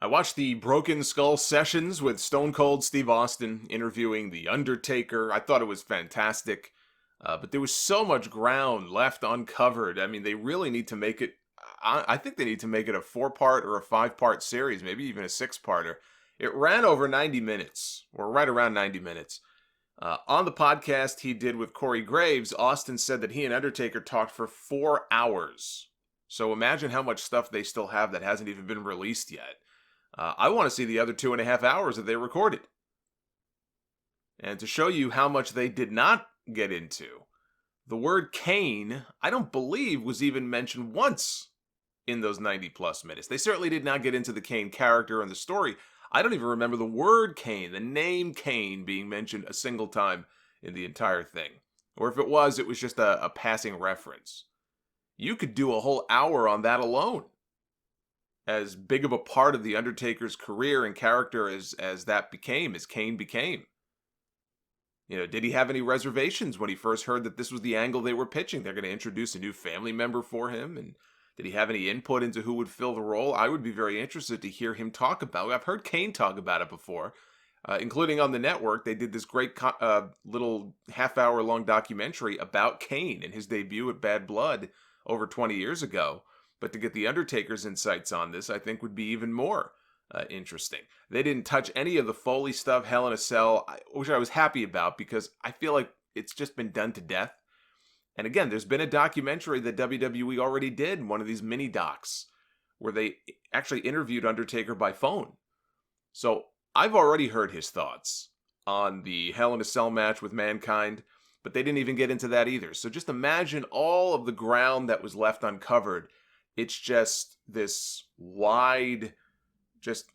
I watched the Broken Skull sessions with Stone Cold Steve Austin interviewing The Undertaker. I thought it was fantastic. But there was so much ground left uncovered. I mean, they really need to make it. I think they need to make it a 4-part or a 5-part series, maybe even a 6-parter. It ran over 90 minutes, or right around 90 minutes. On the podcast he did with Corey Graves, Austin said that he and Undertaker talked for 4 hours. So imagine how much stuff they still have that hasn't even been released yet. I want to see the other 2.5 hours that they recorded. And to show you how much they did not get into, the word Kane, I don't believe, was even mentioned once in those 90-plus minutes. They certainly did not get into the Kane character and the story. I don't even remember the word Kane, the name Kane, being mentioned a single time in the entire thing. Or if it was just a passing reference. You could do a whole hour on that alone. As big of a part of The Undertaker's career and character as Kane became. You know, did he have any reservations when he first heard that this was the angle they were pitching? They're going to introduce a new family member for him, and did he have any input into who would fill the role? I would be very interested to hear him talk about it. I've heard Kane talk about it before, including on the network. They did this great little half-hour-long documentary about Kane and his debut at Bad Blood over 20 years ago. But to get The Undertaker's insights on this, I think would be even more interesting. They didn't touch any of the Foley stuff, Hell in a Cell, which I was happy about because I feel like it's just been done to death. And again, there's been a documentary that WWE already did, one of these mini docs, where they actually interviewed Undertaker by phone. So I've already heard his thoughts on the Hell in a Cell match with Mankind, but they didn't even get into that either. So just imagine all of the ground that was left uncovered. It's just this wide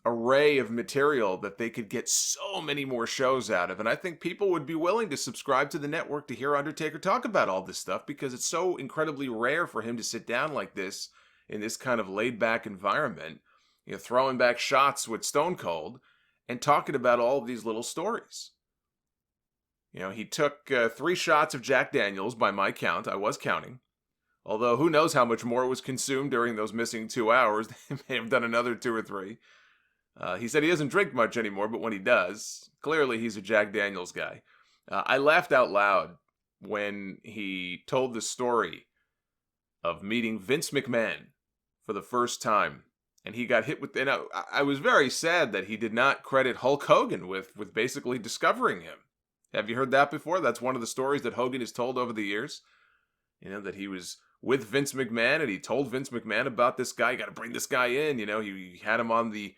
array of material that they could get so many more shows out of. And I think people would be willing to subscribe to the network to hear Undertaker talk about all this stuff because it's so incredibly rare for him to sit down like this in this kind of laid-back environment, you know, throwing back shots with Stone Cold and talking about all of these little stories. You know, he took 3 shots of Jack Daniels by my count. I was counting. Although, who knows how much more was consumed during those missing 2 hours. They may have done another 2 or 3. He said he doesn't drink much anymore, but when he does, clearly he's a Jack Daniels guy. I laughed out loud when he told the story of meeting Vince McMahon for the first time. And he got hit with... And I was very sad that he did not credit Hulk Hogan with basically discovering him. Have you heard that before? That's one of the stories that Hogan has told over the years. You know, that he was with Vince McMahon and he told Vince McMahon about this guy. You got to bring this guy in. You know, he had him on the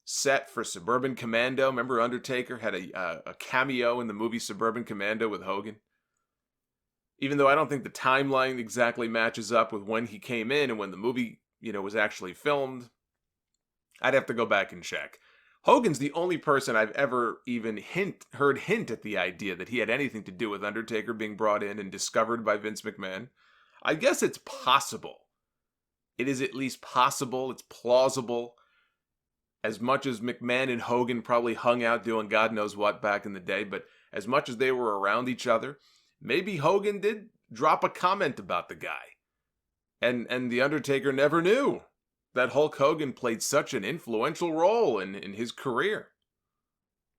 set for Suburban Commando. Remember Undertaker had a cameo in the movie Suburban Commando with Hogan? Even though I don't think the timeline exactly matches up with when he came in and when the movie, you know, was actually filmed. I'd have to go back and check. Hogan's the only person I've ever even heard hint at the idea that he had anything to do with Undertaker being brought in and discovered by Vince McMahon. I guess it's possible. It is at least possible. It's plausible. As much as McMahon and Hogan probably hung out doing God knows what back in the day, but as much as they were around each other, maybe Hogan did drop a comment about the guy. And The Undertaker never knew that Hulk Hogan played such an influential role in his career.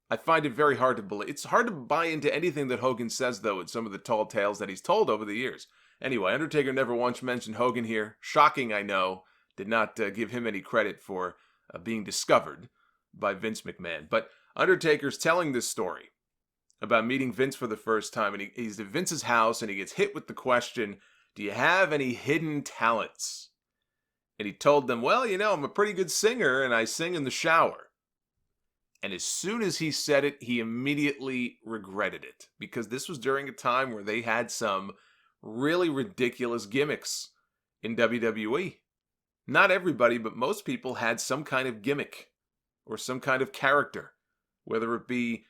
I find it very hard to believe. It's hard to buy into anything that Hogan says, though, in some of the tall tales that he's told over the years. Anyway, Undertaker never once mentioned Hogan here. Shocking, I know. Did not give him any credit for being discovered by Vince McMahon. But Undertaker's telling this story about meeting Vince for the first time, and he's at Vince's house, and he gets hit with the question, do you have any hidden talents? And he told them, well, you know, I'm a pretty good singer, and I sing in the shower. And as soon as he said it, he immediately regretted it, because this was during a time where they had some really ridiculous gimmicks in WWE. Not everybody, but most people had some kind of gimmick or some kind of character, whether it be,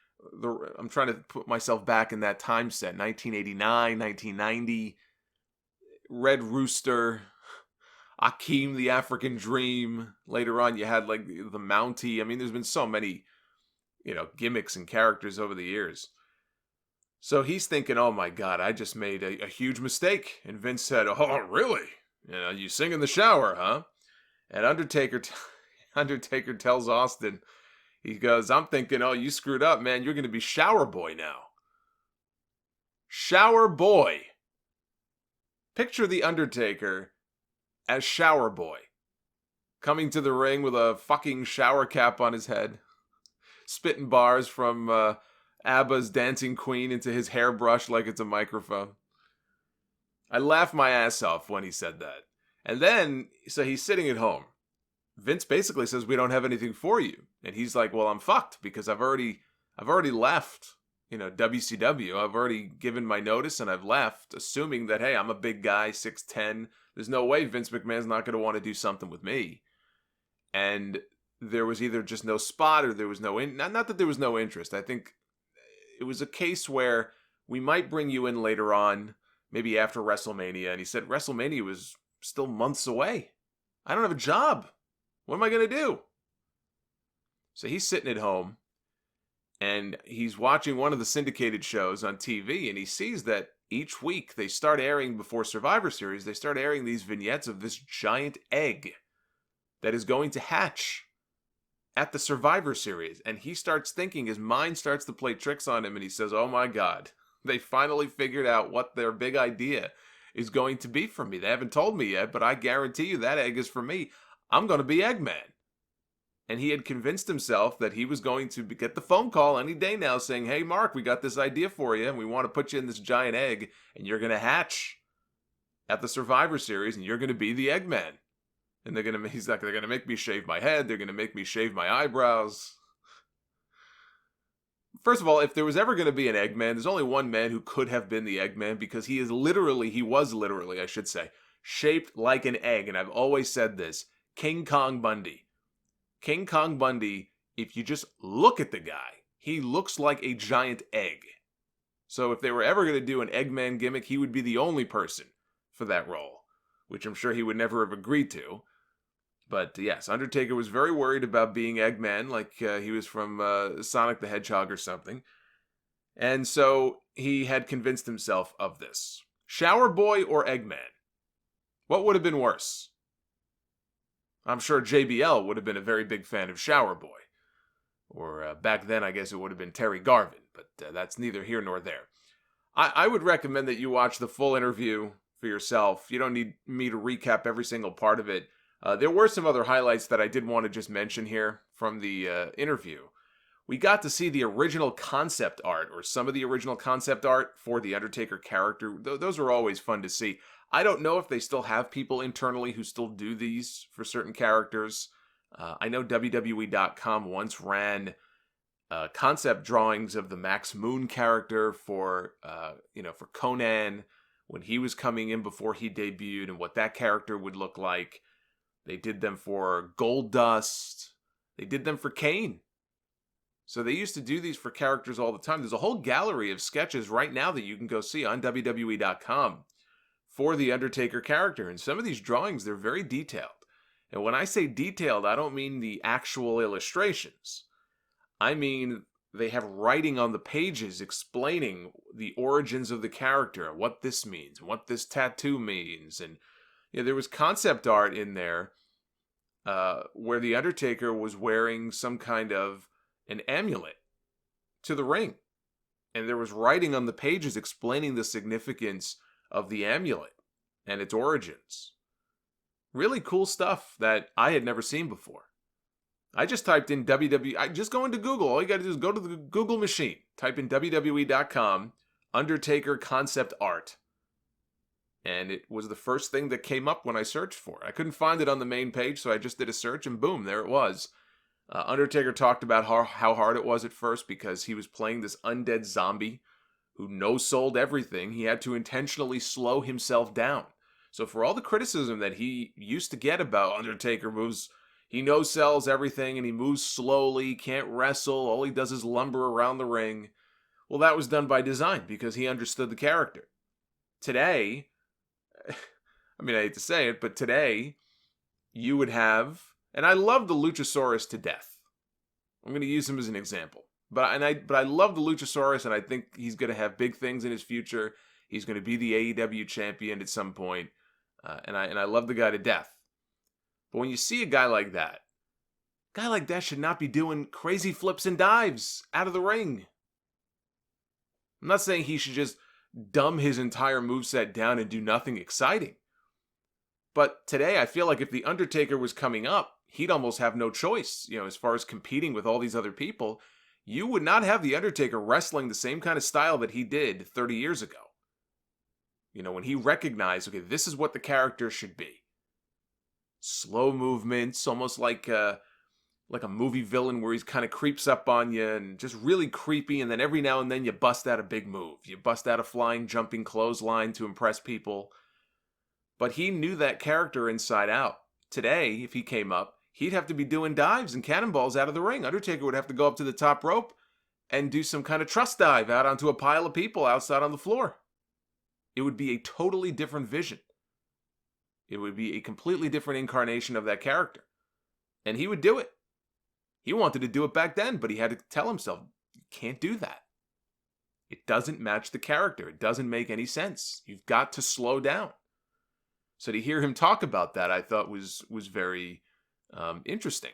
I'm trying to put myself back in that time set, 1989, 1990, Red Rooster, Akeem the African Dream. Later on, you had like the Mountie. I mean, there's been so many, you know, gimmicks and characters over the years. So he's thinking, oh my God, I just made a huge mistake. And Vince said, oh, really? You know, you sing in the shower, huh? And Undertaker Undertaker tells Austin, he goes, I'm thinking, oh, you screwed up, man. You're going to be Shower Boy now. Shower Boy. Picture the Undertaker as Shower Boy, coming to the ring with a fucking shower cap on his head, spitting bars from ABBA's Dancing Queen into his hairbrush like it's a microphone. I laughed my ass off when he said that. And then, so he's sitting at home. Vince basically says, we don't have anything for you. And he's like, well, I'm fucked because I've already left, WCW. I've already given my notice and I've left, assuming that, hey, I'm a big guy, 6'10". There's no way Vince McMahon's not going to want to do something with me. And there was either just no spot or there was no, not that there was no interest. I think it was a case where we might bring you in later on, maybe after WrestleMania. And he said WrestleMania was still months away. I don't have a job. What am I going to do? So he's sitting at home and he's watching one of the syndicated shows on TV, and he sees that each week they start airing, before Survivor Series, they start airing these vignettes of this giant egg that is going to hatch at the Survivor Series. And he starts thinking, his mind starts to play tricks on him, and he says, oh my God, they finally figured out what their big idea is going to be for me. They haven't told me yet, but I guarantee you that egg is for me. I'm going to be Eggman. And he had convinced himself that he was going to get the phone call any day now saying, hey, Mark, we got this idea for you, and we want to put you in this giant egg, and you're going to hatch at the Survivor Series, and you're going to be the Eggman. And they're going to make me shave my head. They're going to make me shave my eyebrows. First of all, if there was ever going to be an Eggman, there's only one man who could have been the Eggman, because he was literally, I should say, shaped like an egg. And I've always said this, King Kong Bundy. King Kong Bundy, if you just look at the guy, he looks like a giant egg. So if they were ever going to do an Eggman gimmick, he would be the only person for that role, which I'm sure he would never have agreed to. But yes, Undertaker was very worried about being Eggman, like he was from Sonic the Hedgehog or something. And so he had convinced himself of this. Shower Boy or Eggman? What would have been worse? I'm sure JBL would have been a very big fan of Shower Boy. Or back then, I guess it would have been Terry Garvin, but that's neither here nor there. I would recommend that you watch the full interview for yourself. You don't need me to recap every single part of it. There were some other highlights that I did want to just mention here from the interview. We got to see the original concept art, or some of the original concept art for the Undertaker character. Those are always fun to see. I don't know if they still have people internally who still do these for certain characters. I know WWE.com once ran concept drawings of the Max Moon character for Conan when he was coming in before he debuted, and what that character would look like. They did them for Goldust. They did them for Kane. So they used to do these for characters all the time. There's a whole gallery of sketches right now that you can go see on WWE.com for the Undertaker character. And some of these drawings, they're very detailed. And when I say detailed, I don't mean the actual illustrations. I mean, they have writing on the pages explaining the origins of the character, what this means, what this tattoo means. And there was concept art in there where the Undertaker was wearing some kind of an amulet to the ring. And there was writing on the pages explaining the significance of the amulet and its origins. Really cool stuff that I had never seen before. I just typed in I just go into Google. All you got to do is go to the Google machine, type in WWE.com, Undertaker concept art. And it was the first thing that came up when I searched for it. I couldn't find it on the main page, so I just did a search, and boom, there it was. Undertaker talked about how hard it was at first because he was playing this undead zombie who no-sold everything. He had to intentionally slow himself down. So for all the criticism that he used to get about Undertaker moves, he no-sells everything and he moves slowly, can't wrestle, all he does is lumber around the ring. Well, that was done by design because he understood the character. Today, I mean, I hate to say it, but today, you would have, and I love the Luchasaurus to death. I'm going to use him as an example. But I love the Luchasaurus, and I think he's going to have big things in his future. He's going to be the AEW champion at some point, and I love the guy to death. But when you see a guy like that, A guy like that should not be doing crazy flips and dives out of the ring. I'm not saying he should just dumb his entire moveset down and do nothing exciting. But today, I feel like if The Undertaker was coming up, he'd almost have no choice, as far as competing with all these other people. You would not have The Undertaker wrestling the same kind of style that he did 30 years ago. When he recognized, okay, this is what the character should be. Slow movements, almost like a movie villain where he kind of creeps up on you and just really creepy, and then every now and then you bust out a big move. You bust out a flying, jumping clothesline to impress people. But he knew that character inside out. Today, if he came up, he'd have to be doing dives and cannonballs out of the ring. Undertaker would have to go up to the top rope and do some kind of trust dive out onto a pile of people outside on the floor. It would be a totally different vision. It would be a completely different incarnation of that character. And he would do it. He wanted to do it back then, but he had to tell himself, you can't do that. It doesn't match the character. It doesn't make any sense. You've got to slow down. So to hear him talk about that, I thought was very interesting.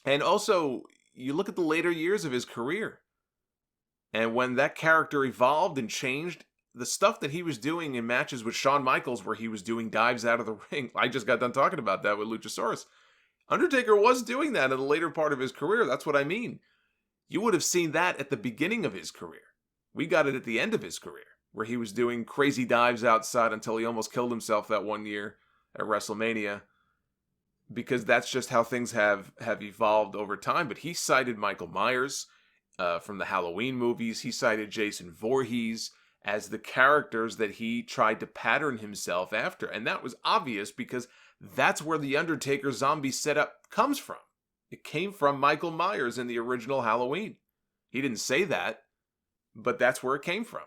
And also, you look at the later years of his career, and when that character evolved and changed, the stuff that he was doing in matches with Shawn Michaels, where he was doing dives out of the ring, I just got done talking about that with Luchasaurus. Undertaker was doing that in the later part of his career. That's what I mean. You would have seen that at the beginning of his career. We got it at the end of his career, where he was doing crazy dives outside until he almost killed himself that one year at WrestleMania, because that's just how things have evolved over time. But he cited Michael Myers from the Halloween movies. He cited Jason Voorhees as the characters that he tried to pattern himself after. And that was obvious because that's where the Undertaker zombie setup comes from. It came from Michael Myers in the original Halloween. He didn't say that, but that's where it came from.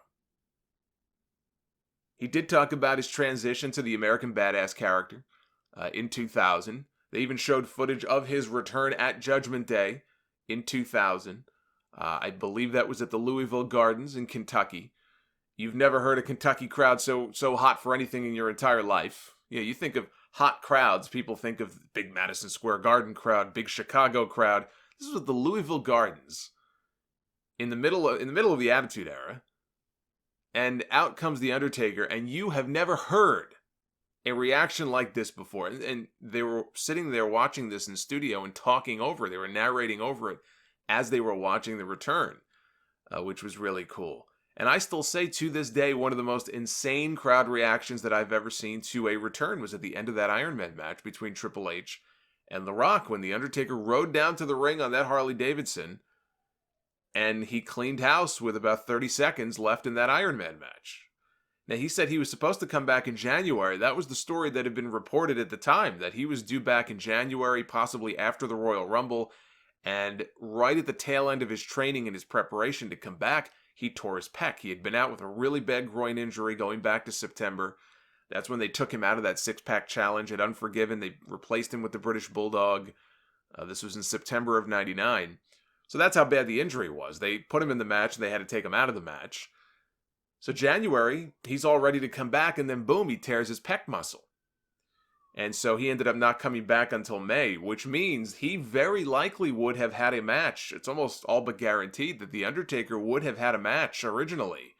He did talk about his transition to the American Badass character in 2000. They even showed footage of his return at Judgment Day in 2000. I believe that was at the Louisville Gardens in Kentucky. You've never heard a Kentucky crowd so hot for anything in your entire life. You think of hot crowds, people think of big Madison Square Garden crowd, big Chicago crowd. This was at the Louisville Gardens in the middle of the Attitude Era. And out comes The Undertaker, and you have never heard a reaction like this before. And they were sitting there watching this in studio and talking over it. They were narrating over it as they were watching the return, which was really cool. And I still say to this day, one of the most insane crowd reactions that I've ever seen to a return was at the end of that Iron Man match between Triple H and The Rock, when The Undertaker rode down to the ring on that Harley Davidson, and he cleaned house with about 30 seconds left in that Iron Man match. Now, he said he was supposed to come back in January. That was the story that had been reported at the time, that he was due back in January, possibly after the Royal Rumble, and right at the tail end of his training and his preparation to come back, he tore his pec. He had been out with a really bad groin injury going back to September. That's when they took him out of that six-pack challenge at Unforgiven. They replaced him with the British Bulldog. This was in September of 99. So that's how bad the injury was. They put him in the match, and they had to take him out of the match. So January, he's all ready to come back, and then boom, he tears his pec muscle. And so he ended up not coming back until May, which means he very likely would have had a match. It's almost all but guaranteed that The Undertaker would have had a match originally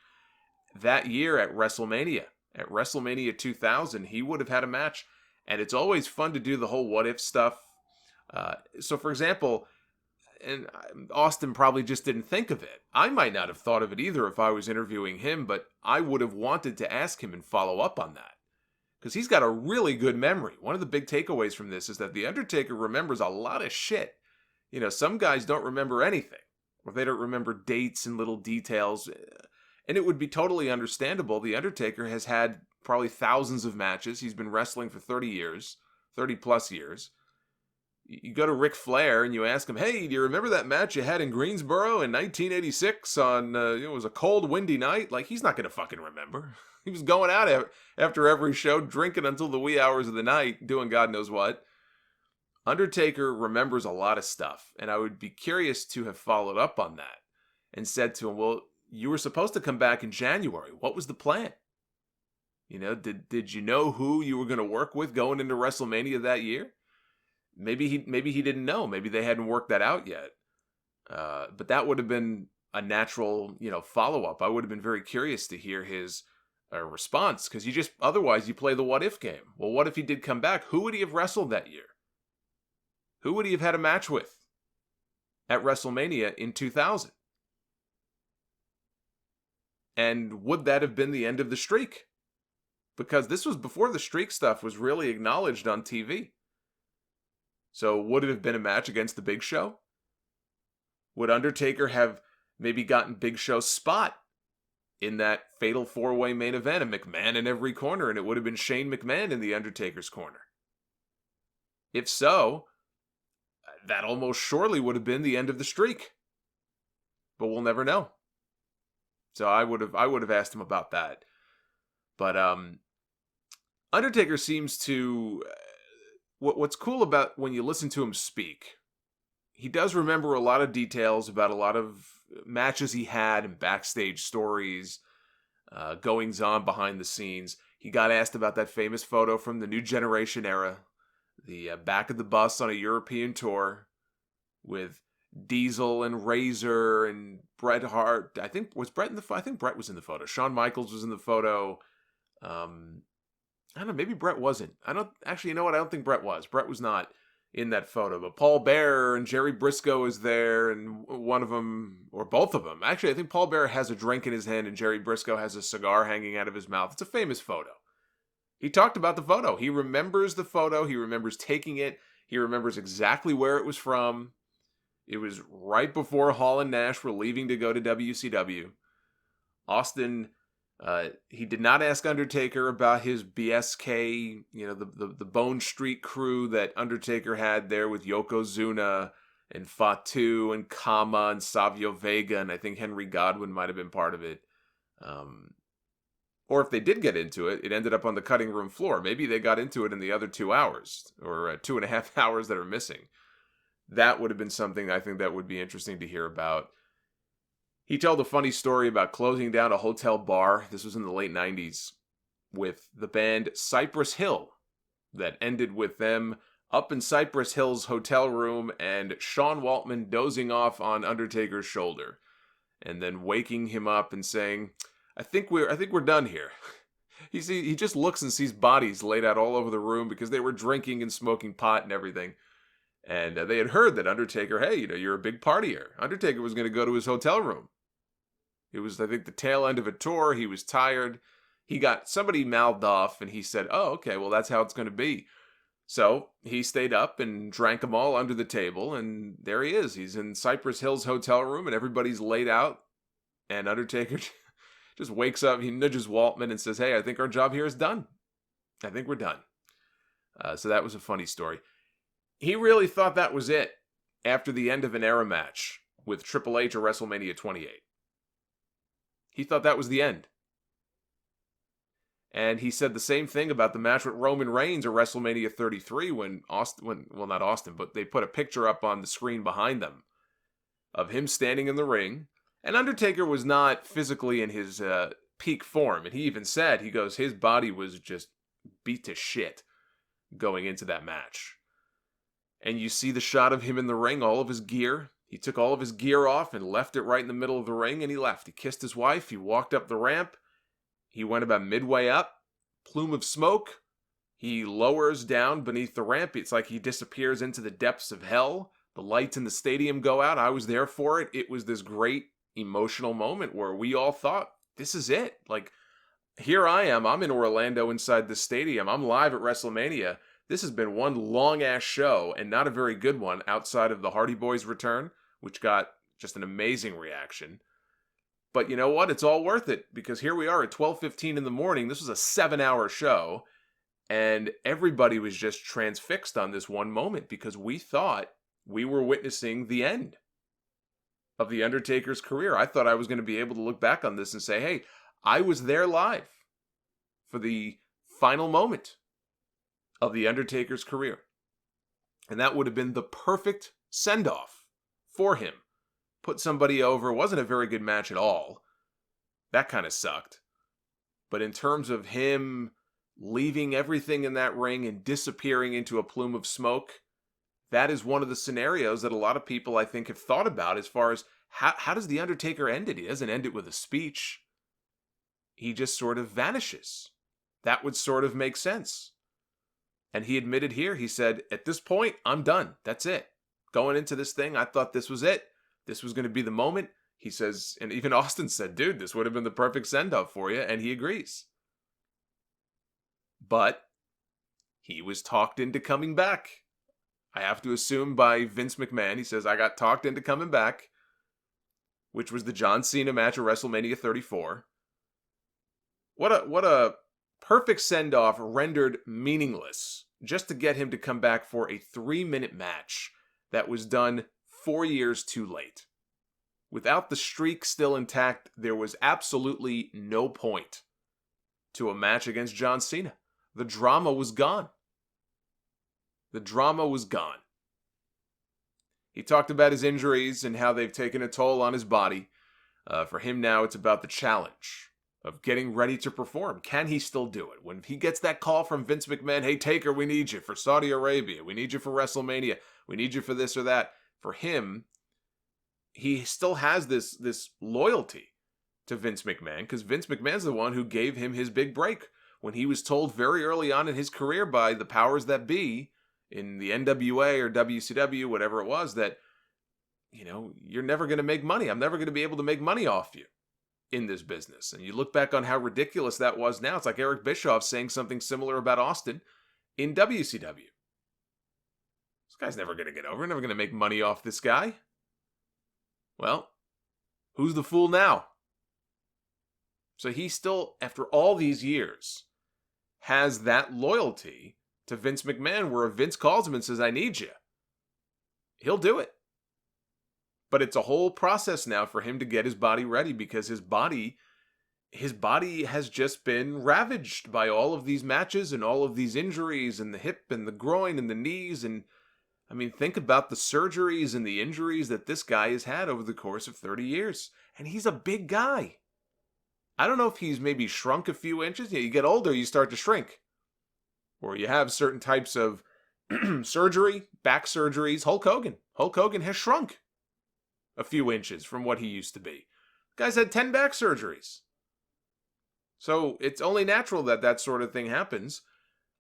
that year at WrestleMania. At WrestleMania 2000, he would have had a match. And it's always fun to do the whole what-if stuff. So, for example, and Austin probably just didn't think of it. I might not have thought of it either if I was interviewing him, but I would have wanted to ask him and follow up on that, because he's got a really good memory. One of the big takeaways from this is that The Undertaker remembers a lot of shit. Some guys don't remember anything, or they don't remember dates and little details, and it would be totally understandable. The Undertaker has had probably thousands of matches. He's been wrestling for 30 years, 30 plus years. You go to Ric Flair and you ask him, hey, do you remember that match you had in Greensboro in 1986 on, it was a cold, windy night? Like, he's not going to fucking remember. He was going out after every show, drinking until the wee hours of the night, doing God knows what. Undertaker remembers a lot of stuff, and I would be curious to have followed up on that and said to him, well, you were supposed to come back in January. What was the plan? Did you know who you were going to work with going into WrestleMania that year? maybe he didn't know. Maybe they hadn't worked that out yet. But that would have been a natural, follow-up. I would have been very curious to hear his response, because otherwise you play the what if game. Well, what if he did come back? Who would he have wrestled that year? Who would he have had a match with at WrestleMania in 2000? And would that have been the end of the streak? Because this was before the streak stuff was really acknowledged on TV. So would it have been a match against the Big Show? Would Undertaker have maybe gotten Big Show's spot in that fatal four-way main event, a McMahon in every corner, and it would have been Shane McMahon in the Undertaker's corner? If so, that almost surely would have been the end of the streak. But we'll never know. So I would have asked him about that. But Undertaker seems to... What's cool about when you listen to him speak, he does remember a lot of details about a lot of matches he had and backstage stories, goings on behind the scenes. He got asked about that famous photo from the New Generation era, the back of the bus on a European tour with Diesel and Razor and Bret Hart. I think Bret was in the photo. Shawn Michaels was in the photo. I don't know, maybe Bret wasn't. I don't think Bret was. Bret was not in that photo, but Paul Bearer and Jerry Briscoe is there, and one of them, or both of them. Actually, I think Paul Bearer has a drink in his hand and Jerry Briscoe has a cigar hanging out of his mouth. It's a famous photo. He talked about the photo. He remembers the photo. He remembers taking it. He remembers exactly where it was from. It was right before Hall and Nash were leaving to go to WCW. Austin... he did not ask Undertaker about his BSK, the Bone Street crew that Undertaker had there with Yokozuna and Fatu and Kama and Savio Vega, and I think Henry Godwin might have been part of it. Or if they did get into it, it ended up on the cutting room floor. Maybe they got into it in the other 2 hours, or 2.5 hours that are missing. That would have been something I think that would be interesting to hear about. He told a funny story about closing down a hotel bar. This was in the late 90s with the band Cypress Hill. That ended with them up in Cypress Hill's hotel room and Sean Waltman dozing off on Undertaker's shoulder and then waking him up and saying, I think we're done here. He just looks and sees bodies laid out all over the room because they were drinking and smoking pot and everything. And they had heard that Undertaker, hey, you're a big partier. Undertaker was going to go to his hotel room. It was, I think, the tail end of a tour. He was tired. Somebody mouthed off, and he said, oh, okay, well, that's how it's going to be. So he stayed up and drank them all under the table, and there he is. He's in Cypress Hill's hotel room, and everybody's laid out. And Undertaker just wakes up. He nudges Waltman and says, hey, I think our job here is done. I think we're done. So that was a funny story. He really thought that was it after the end of an era match with Triple H at WrestleMania 28. He thought that was the end. And he said the same thing about the match with Roman Reigns at WrestleMania 33 when not Austin, but they put a picture up on the screen behind them of him standing in the ring. And Undertaker was not physically in his peak form. And he even said, his body was just beat to shit going into that match. And you see the shot of him in the ring, all of his gear. He took all of his gear off and left it right in the middle of the ring, and he left. He kissed his wife. He walked up the ramp. He went about midway up. Plume of smoke. He lowers down beneath the ramp. It's like he disappears into the depths of hell. The lights in the stadium go out. I was there for it. It was this great emotional moment where we all thought, this is it. Like, here I am. I'm in Orlando inside the stadium. I'm live at WrestleMania. This has been one long-ass show, and not a very good one outside of the Hardy Boys' return, which got just an amazing reaction. But you know what? It's all worth it, because here we are at 12:15 in the morning. This was a 7-hour show, and everybody was just transfixed on this one moment, because we thought we were witnessing the end of The Undertaker's career. I thought I was going to be able to look back on this and say, hey, I was there live for the final moment of The Undertaker's career. And that would have been the perfect send-off for him. Put somebody over. It wasn't a very good match at all. That kind of sucked. But in terms of him leaving everything in that ring and disappearing into a plume of smoke, that is one of the scenarios that a lot of people, I think, have thought about as far as how does The Undertaker end it? He doesn't end it with a speech. He just sort of vanishes. That would sort of make sense. And he admitted here, he said, at this point, I'm done. That's it. Going into this thing, I thought this was it. This was going to be the moment. He says, and even Austin said, dude, this would have been the perfect send-off for you. And he agrees. But he was talked into coming back. I have to assume by Vince McMahon. He says, I got talked into coming back, which was the John Cena match at WrestleMania 34. What a perfect send-off rendered meaningless just to get him to come back for a 3-minute match that was done 4 years too late. Without the streak still intact, there was absolutely no point to a match against John Cena. The drama was gone. The drama was gone. He talked about his injuries and how they've taken a toll on his body. For him now, it's about the challenge of getting ready to perform. Can he still do it? When he gets that call from Vince McMahon, hey, Taker, we need you for Saudi Arabia. We need you for WrestleMania. We need you for this or that. For him, he still has this loyalty to Vince McMahon because Vince McMahon's the one who gave him his big break when he was told very early on in his career by the powers that be in the NWA or WCW, whatever it was, that, you're never going to make money. I'm never going to be able to make money off you in this business. And you look back on how ridiculous that was now. It's like Eric Bischoff saying something similar about Austin in WCW. This guy's never going to get over, never going to make money off this guy. Well, who's the fool now? So he still, after all these years, has that loyalty to Vince McMahon where if Vince calls him and says, I need you, he'll do it. But it's a whole process now for him to get his body ready because his body has just been ravaged by all of these matches and all of these injuries and the hip and the groin and the knees. And I mean, think about the surgeries and the injuries that this guy has had over the course of 30 years. And he's a big guy. I don't know if he's maybe shrunk a few inches. You get older, you start to shrink. Or you have certain types of surgery, back surgeries. Hulk Hogan has shrunk a few inches from what he used to be. The guy's had 10 back surgeries. So it's only natural that that sort of thing happens.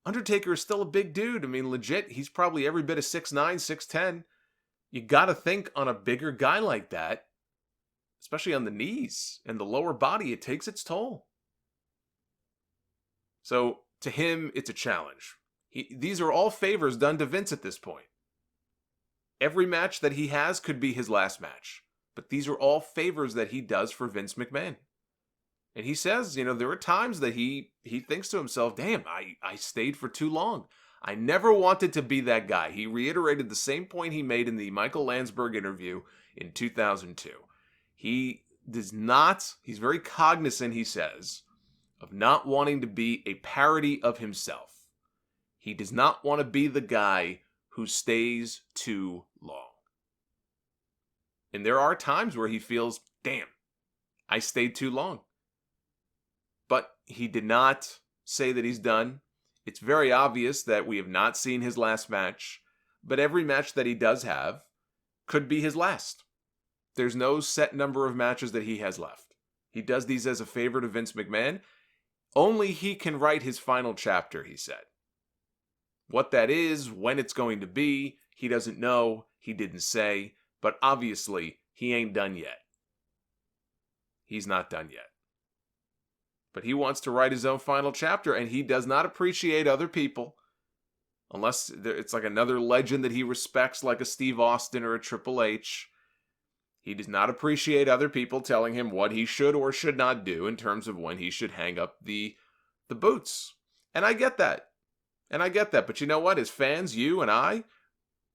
Undertaker is still a big dude. I mean, legit, he's probably every bit of 6'9", 6'10". You gotta think on a bigger guy like that, especially on the knees and the lower body, it takes its toll. So to him, it's a challenge. These are all favors done to Vince at this point. Every match that he has could be his last match. But these are all favors that he does for Vince McMahon. And he says, there are times that he thinks to himself, damn, I stayed for too long. I never wanted to be that guy. He reiterated the same point he made in the Michael Landsberg interview in 2002. He's very cognizant, he says, of not wanting to be a parody of himself. He does not want to be the guy who stays too long. And there are times where he feels, damn, I stayed too long. But he did not say that he's done. It's very obvious that we have not seen his last match, but every match that he does have could be his last. There's no set number of matches that he has left. He does these as a favor to Vince McMahon. Only he can write his final chapter, he said. What that is, when it's going to be, he doesn't know, he didn't say, but obviously, he ain't done yet. He's not done yet. But he wants to write his own final chapter, and he does not appreciate other people, unless it's like another legend that he respects, like a Steve Austin or a Triple H. He does not appreciate other people telling him what he should or should not do in terms of when he should hang up the boots. And I get that. But you know what? As fans, you and I,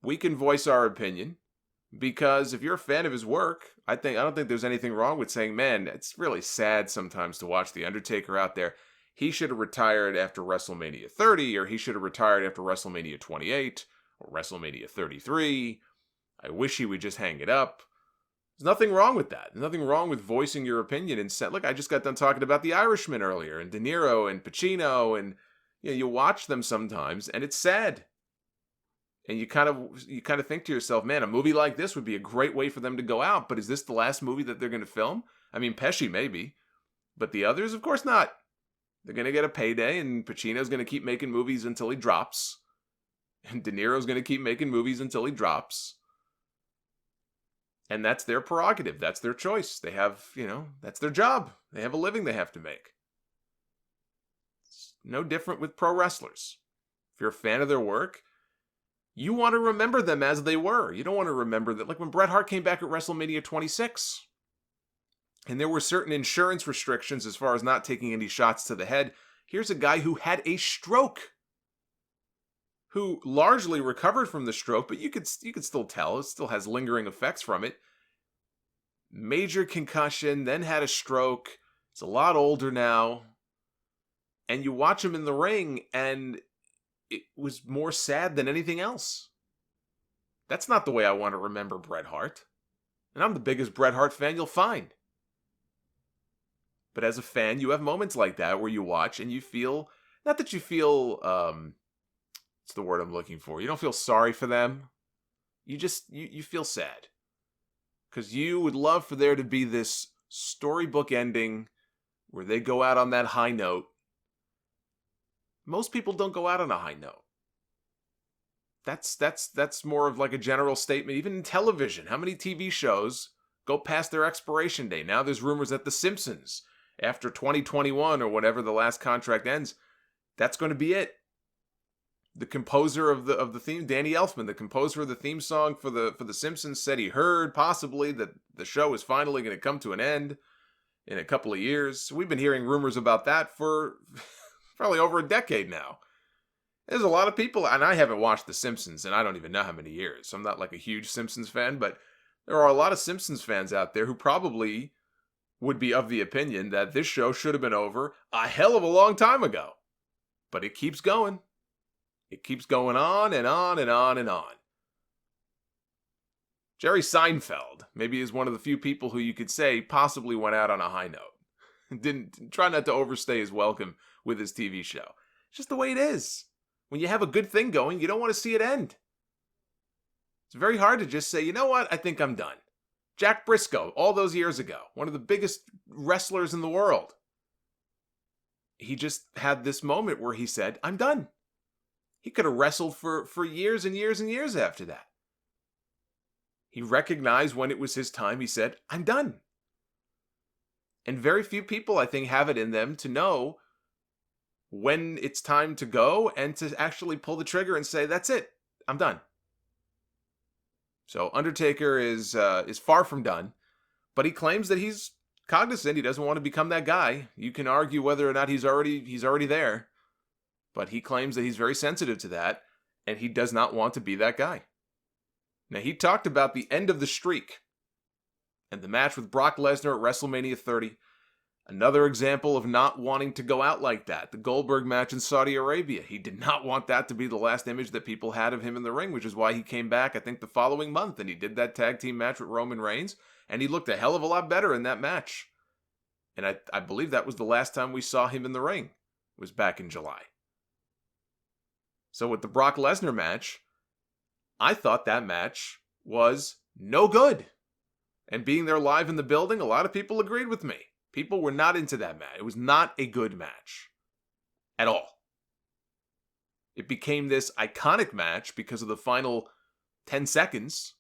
we can voice our opinion. Because if you're a fan of his work, I don't think there's anything wrong with saying, man, it's really sad sometimes to watch The Undertaker out there. He should have retired after WrestleMania 30, or he should have retired after WrestleMania 28, or WrestleMania 33. I wish he would just hang it up. There's nothing wrong with that. There's nothing wrong with voicing your opinion and say, look, I just got done talking about The Irishman earlier, and De Niro and Pacino, and you watch them sometimes, and it's sad. And you kind of think to yourself, man, a movie like this would be a great way for them to go out. But is this the last movie that they're going to film? I mean, Pesci maybe, but the others, of course not. They're going to get a payday, and Pacino's going to keep making movies until he drops. And De Niro's going to keep making movies until he drops. And that's their prerogative. That's their choice. They have, that's their job. They have a living they have to make. It's no different with pro wrestlers. If you're a fan of their work, you want to remember them as they were. You don't want to remember that, like when Bret Hart came back at WrestleMania 26. And there were certain insurance restrictions as far as not taking any shots to the head. Here's a guy who had a stroke, who largely recovered from the stroke, but you could still tell it still has lingering effects from it. Major concussion, then had a stroke. He's a lot older now. And you watch him in the ring, and it was more sad than anything else. That's not the way I want to remember Bret Hart. And I'm the biggest Bret Hart fan you'll find. But as a fan, you have moments like that where you watch and you feel, not that you feel, what's the word I'm looking for? You don't feel sorry for them. You feel sad. Because you would love for there to be this storybook ending where they go out on that high note. Most people don't go out on a high note. That's more of like a general statement. Even in television, how many TV shows go past their expiration date? Now there's rumors that The Simpsons, after 2021 or whatever the last contract ends, that's going to be it. The composer of the theme, Danny Elfman, the composer of the theme song for the Simpsons, said he heard possibly that the show is finally going to come to an end in a couple of years. We've been hearing rumors about that for probably over a decade now. There's a lot of people, and I haven't watched The Simpsons, and I don't even know how many years. I'm not like a huge Simpsons fan, but there are a lot of Simpsons fans out there who probably would be of the opinion that this show should have been over a hell of a long time ago. But it keeps going. It keeps going on and on and on and on. Jerry Seinfeld maybe is one of the few people who you could say possibly went out on a high note. Didn't try not to overstay his welcome with his TV show. It's just the way it is. When you have a good thing going, you don't want to see it end. It's very hard to just say, you know what, I think I'm done. Jack Briscoe, all those years ago, one of the biggest wrestlers in the world. He just had this moment where he said, I'm done. He could have wrestled for years and years and years after that. He recognized when it was his time, he said, I'm done. And very few people, I think, have it in them to know when it's time to go and to actually pull the trigger and say, that's it, I'm done. So Undertaker is far from done, but he claims that he's cognizant. He doesn't want to become that guy. You can argue whether or not he's already there, but he claims that he's very sensitive to that, and he does not want to be that guy. Now, he talked about the end of the streak and the match with Brock Lesnar at WrestleMania 30. Another example of not wanting to go out like that. The Goldberg match in Saudi Arabia. He did not want that to be the last image that people had of him in the ring, which is why he came back, I think, the following month, and he did that tag team match with Roman Reigns, and he looked a hell of a lot better in that match. And I believe that was the last time we saw him in the ring. It was back in July. So with the Brock Lesnar match, I thought that match was no good. And being there live in the building, a lot of people agreed with me. People were not into that match. It was not a good match. At all. It became this iconic match because of the final 10 seconds.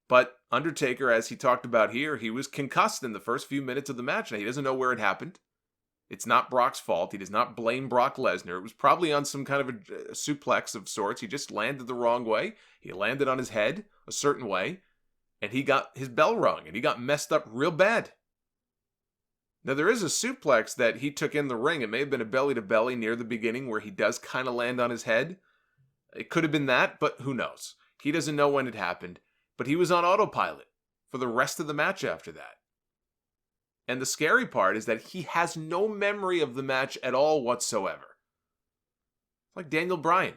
But Undertaker, as he talked about here, he was concussed in the first few minutes of the match. Now, he doesn't know where it happened. It's not Brock's fault. He does not blame Brock Lesnar. It was probably on some kind of a suplex of sorts. He just landed the wrong way. He landed on his head a certain way. And he got his bell rung. And he got messed up real bad. Now, there is a suplex that he took in the ring. It may have been a belly-to-belly near the beginning where he does kind of land on his head. It could have been that, but who knows? He doesn't know when it happened. But he was on autopilot for the rest of the match after that. And the scary part is that he has no memory of the match at all whatsoever. Like Daniel Bryan.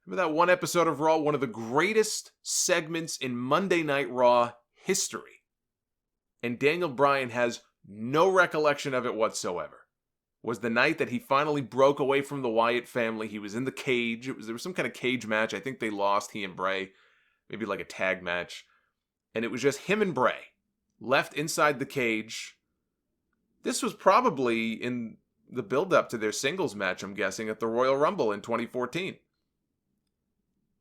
Remember that one episode of Raw? One of the greatest segments in Monday Night Raw history. And Daniel Bryan has no recollection of it whatsoever. was the night that he finally broke away from the Wyatt family. He was in the cage. There was some kind of cage match. I think they lost, he and Bray. Maybe like a tag match. And it was just him and Bray left inside the cage. This was probably in the build-up to their singles match, I'm guessing, at the Royal Rumble in 2014.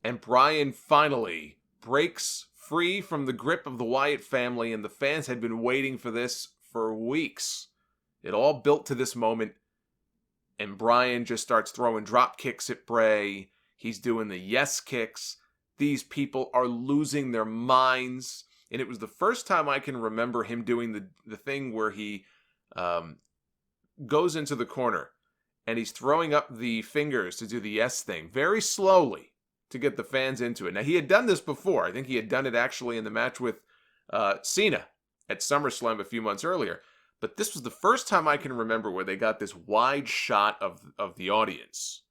And Bryan finally breaks free from the grip of the Wyatt family, and the fans had been waiting for this for weeks. It all built to this moment, and Bryan just starts throwing drop kicks at Bray. He's doing the yes kicks. These people are losing their minds. And it was the first time I can remember him doing the thing where he goes into the corner and he's throwing up the fingers to do the yes thing very slowly to get the fans into it. Now, he had done this before. I think he had done it actually in the match with Cena at SummerSlam a few months earlier. But this was the first time I can remember where they got this wide shot of the audience.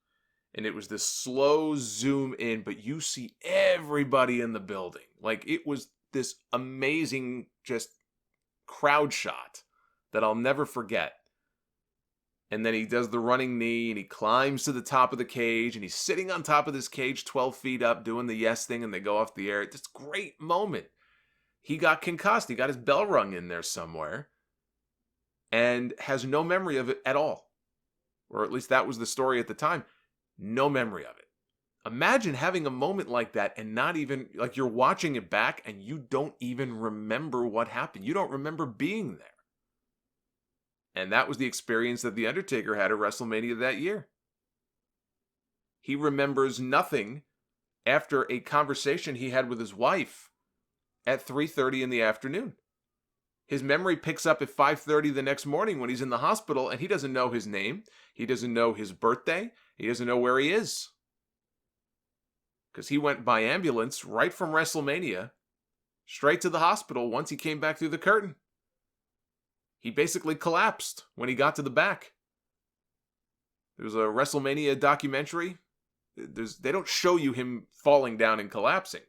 And it was this slow zoom in, but you see everybody in the building. Like, it was this amazing just crowd shot that I'll never forget. And then he does the running knee, and he climbs to the top of the cage, and he's sitting on top of this cage 12 feet up doing the yes thing, and they go off the air. It's a great moment. He got concussed. He got his bell rung in there somewhere and has no memory of it at all. Or at least that was the story at the time. No memory of it. Imagine having a moment like that and not even, like, you're watching it back and you don't even remember what happened. You don't remember being there. And that was the experience that The Undertaker had at WrestleMania that year. He remembers nothing after a conversation he had with his wife at 3:30 in the afternoon. His memory picks up at 5:30 the next morning when he's in the hospital, and he doesn't know his name. He doesn't know his birthday. He doesn't know where he is. Because he went by ambulance right from WrestleMania straight to the hospital once he came back through the curtain. He basically collapsed when he got to the back. There was a WrestleMania documentary. They don't show you him falling down and collapsing.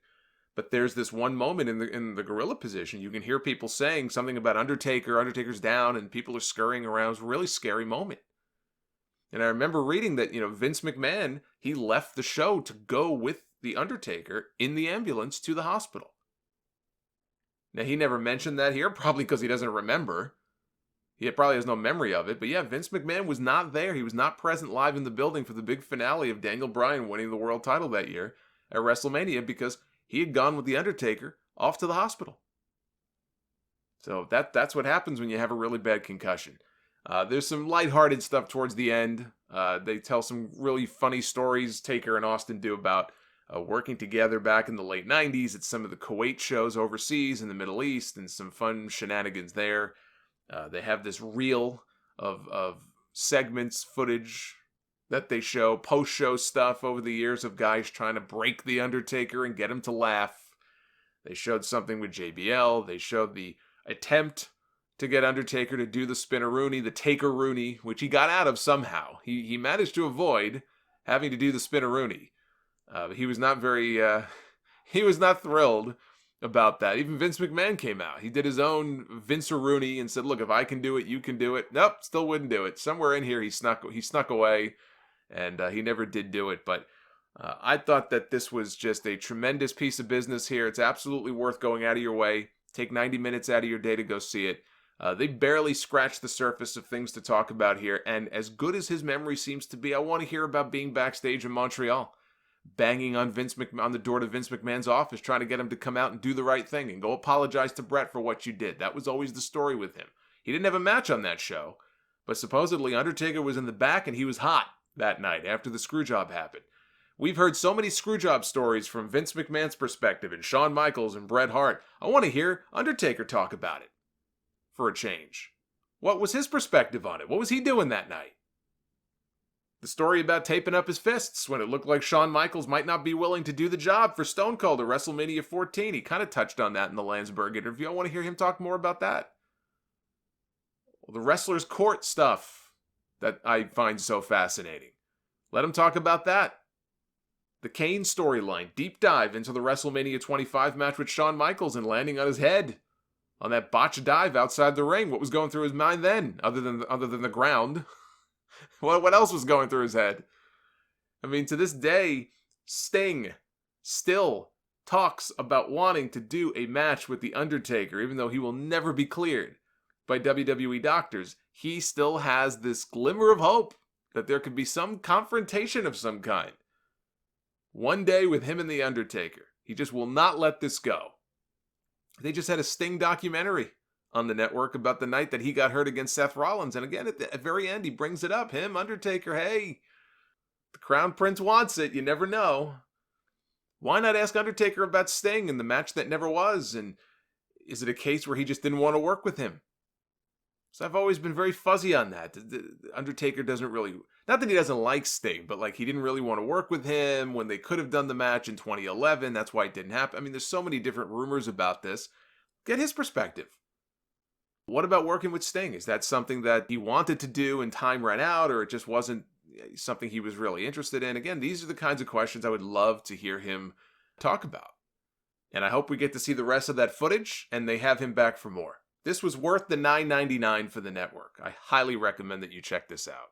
But there's this one moment in the gorilla position. You can hear people saying something about Undertaker. Undertaker's down, and people are scurrying around. It was a really scary moment. And I remember reading that, Vince McMahon, he left the show to go with the Undertaker in the ambulance to the hospital. Now, he never mentioned that here, probably because he doesn't remember. He probably has no memory of it. But yeah, Vince McMahon was not there. He was not present live in the building for the big finale of Daniel Bryan winning the world title that year at WrestleMania because he had gone with The Undertaker off to the hospital. So that's what happens when you have a really bad concussion. There's some lighthearted stuff towards the end. They tell some really funny stories, Taker and Austin do, about working together back in the late 90s at some of the Kuwait shows overseas in the Middle East, and some fun shenanigans there. They have this reel of segments, footage that they show, post-show stuff over the years of guys trying to break The Undertaker and get him to laugh. They showed something with JBL. They showed the attempt to get Undertaker to do the Spinaroonie, the Taker-Rooney, which he got out of somehow. He managed to avoid having to do the Spinaroonie. He was not he was not thrilled about that. Even Vince McMahon came out. He did his own Vince-a-Rooney and said, look, if I can do it, you can do it. Nope, still wouldn't do it. Somewhere in here he snuck away, and he never did do it. But I thought that this was just a tremendous piece of business here. It's absolutely worth going out of your way. Take 90 minutes out of your day to go see it. They barely scratched the surface of things to talk about here, and as good as his memory seems to be, I want to hear about being backstage in Montreal, banging on the door to Vince McMahon's office, trying to get him to come out and do the right thing and go apologize to Brett for what you did. That was always the story with him. He didn't have a match on that show, but supposedly Undertaker was in the back and he was hot that night after the screwjob happened. We've heard so many screwjob stories from Vince McMahon's perspective and Shawn Michaels and Bret Hart. I want to hear Undertaker talk about it for a change. What was his perspective on it? What was he doing that night? The story about taping up his fists when it looked like Shawn Michaels might not be willing to do the job for Stone Cold at WrestleMania 14. He kind of touched on that in the Landsberg interview. I want to hear him talk more about that. Well, the Wrestler's Court stuff that I find so fascinating. Let him talk about that. The Kane storyline, deep dive into the WrestleMania 25 match with Shawn Michaels and landing on his head on that botched dive outside the ring. What was going through his mind then, other than the ground? What else was going through his head? I mean, to this day, Sting still talks about wanting to do a match with The Undertaker, even though he will never be cleared by WWE doctors. He still has this glimmer of hope that there could be some confrontation of some kind. One day with him and The Undertaker. He just will not let this go. They just had a Sting documentary on the network about the night that he got hurt against Seth Rollins. And again, at the very end, he brings it up. Him, Undertaker, hey, the Crown Prince wants it. You never know. Why not ask Undertaker about Sting and the match that never was? And is it a case where he just didn't want to work with him? So I've always been very fuzzy on that. The Undertaker doesn't really, not that he doesn't like Sting, but like he didn't really want to work with him when they could have done the match in 2011. That's why it didn't happen. I mean, there's so many different rumors about this. Get his perspective. What about working with Sting? Is that something that he wanted to do and time ran out, or it just wasn't something he was really interested in? Again, these are the kinds of questions I would love to hear him talk about. And I hope we get to see the rest of that footage and they have him back for more. This was worth the $9.99 for the network. I highly recommend that you check this out.